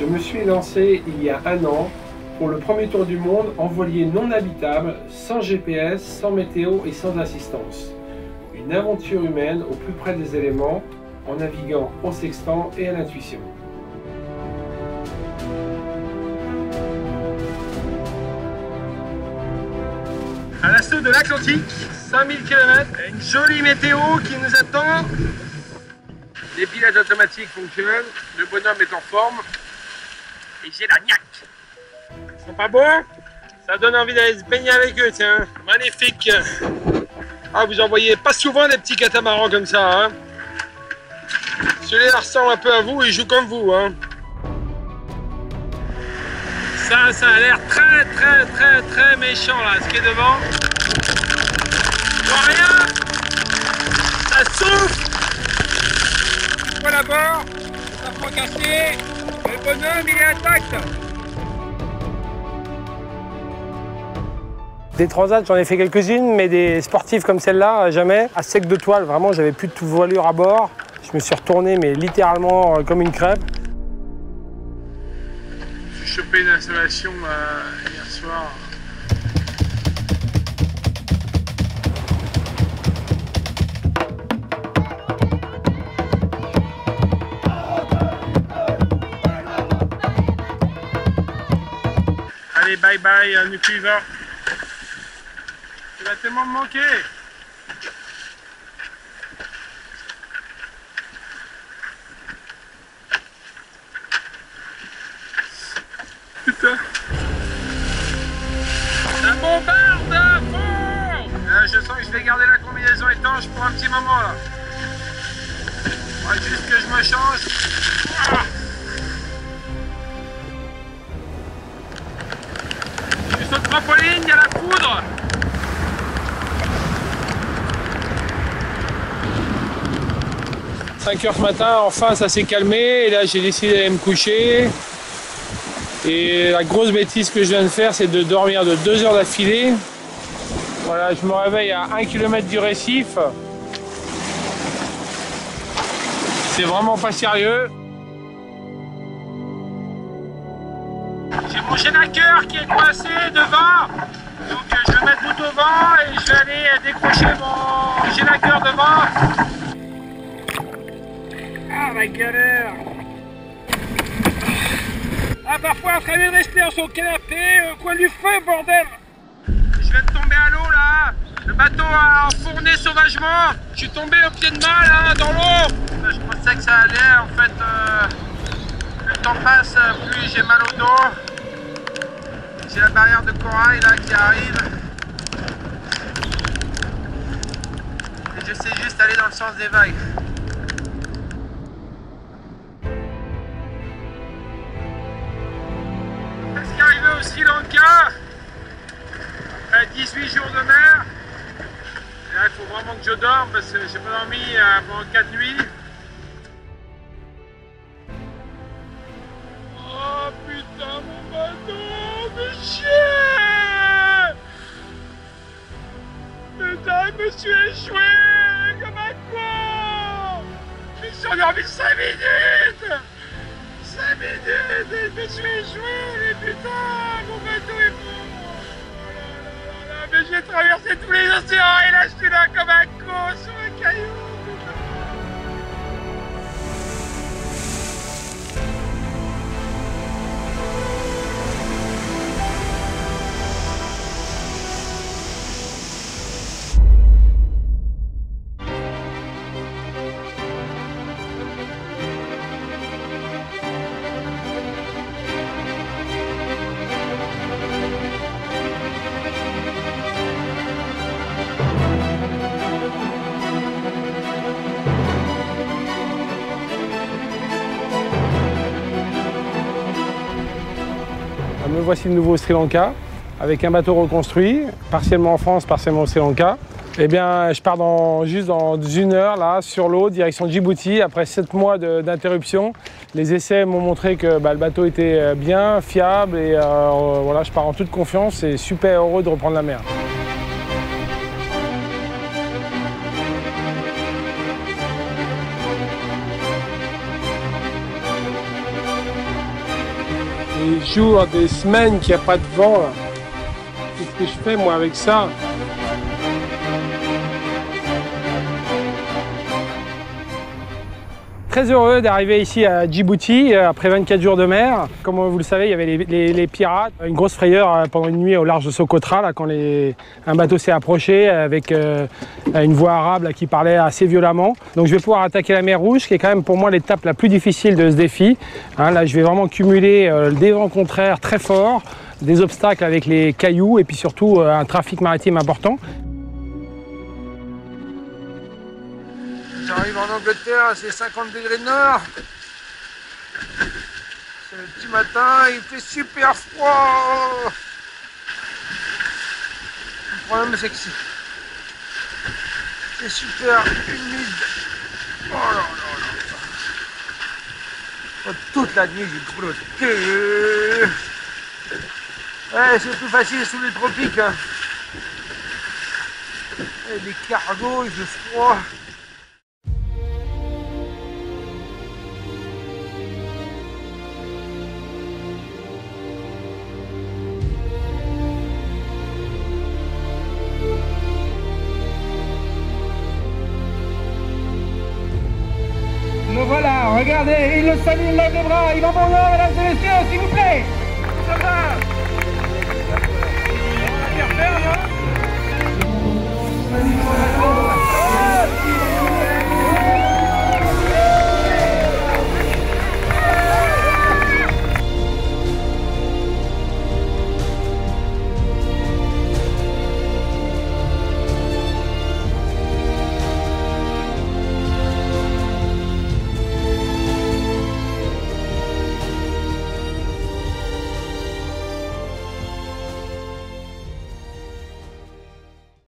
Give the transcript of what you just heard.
Je me suis lancé il y a un an pour le premier tour du monde en voilier non habitable, sans GPS, sans météo et sans assistance. Une aventure humaine au plus près des éléments, en naviguant au sextant et à l'intuition. À l'assaut de l'Atlantique, 5000 km, une jolie météo qui nous attend. Les pilotes automatiques fonctionnent, le bonhomme est en forme et j'ai la niaque. Ils sont pas beaux? Ça donne envie d'aller se baigner avec eux, tiens. Magnifique. Ah, vous en voyez pas souvent des petits catamarans comme ça, hein. Celui-là ressemble un peu à vous, il joue comme vous, hein. Ça a l'air très méchant là, ce qui est devant. Je vois rien. Ça souffle. Voilà à bord, ça prend cassé. Le bonhomme il est intact. Des transats, j'en ai fait quelques-unes, mais des sportives comme celle-là, jamais. À sec de toile, vraiment, j'avais plus de voilure à bord. Je me suis retourné, mais littéralement comme une crêpe. J'ai chopé une installation hier soir. Allez, bye bye, Nukuiva. Tu vas tellement me manquer. Putain. Ça bombarde à fond. Je sens que je vais garder la combinaison étanche pour un petit moment là. Ouais, juste que je me change. Ah. Je suis sur le trampoline, il y a la poudre. « 5 h ce matin, enfin ça s'est calmé et là j'ai décidé d'aller me coucher. Et la grosse bêtise que je viens de faire, c'est de dormir de 2 heures d'affilée. Voilà, je me réveille à 1 km du récif. C'est vraiment pas sérieux. J'ai mon génaqueur qui est coincé devant. Donc je vais mettre tout au vent et je vais aller décrocher mon génaqueur devant. Ah la galère! Ah parfois, il serait mieux de rester sur son canapé, au coin du feu, bordel! Je viens de tomber à l'eau là! Le bateau a enfourné sauvagement! Je suis tombé au pied de main là, dans l'eau! Je pensais que ça allait, en fait, plus le temps passe, plus j'ai mal au dos. J'ai la barrière de corail là qui arrive. Et je sais juste aller dans le sens des vagues. Au Sri Lanka, après 18 jours de mer, et là il faut vraiment que je dorme parce que j'ai pas dormi pendant 4 nuits. Oh putain mon bateau, mais chier! Putain, je me suis échoué comme un con! Je me suis endormi 5 minutes! 5 minutes et je me suis échoué, mais putain, mon bateau est bon. Oh là, mais j'ai traversé tous les océans et là je suis là comme un con sur un caillou. Me voici de nouveau au Sri Lanka, avec un bateau reconstruit, partiellement en France, partiellement au Sri Lanka. Eh bien, je pars juste dans 1 heure, là, sur l'eau, direction Djibouti. Après 7 mois d'interruption, les essais m'ont montré que le bateau était bien, fiable, et voilà, je pars en toute confiance et super heureux de reprendre la mer. des jours, des semaines qu'il n'y a pas de vent. Qu'est-ce que je fais moi avec ça? Très heureux d'arriver ici à Djibouti après 24 jours de mer. Comme vous le savez, il y avait les pirates. Une grosse frayeur pendant une nuit au large de Socotra, là, quand un bateau s'est approché avec une voix arabe là, qui parlait assez violemment. Donc je vais pouvoir attaquer la mer Rouge, qui est quand même pour moi l'étape la plus difficile de ce défi. Hein, là, je vais vraiment cumuler des vents contraires très forts, des obstacles avec les cailloux et puis surtout un trafic maritime important. J'arrive en Angleterre, c'est 50 degrés nord. C'est le petit matin, il fait super froid. Le problème c'est que c'est super humide. Oh là là là. Toute la nuit j'ai grotté. Ouais, c'est plus facile sous les tropiques. Hein. Et les cargos, il fait froid. Le voilà, regardez, il le salue, il lève les bras, il va bon nord, mesdames et messieurs, s'il vous plaît. Ça va. On va bien faire, non?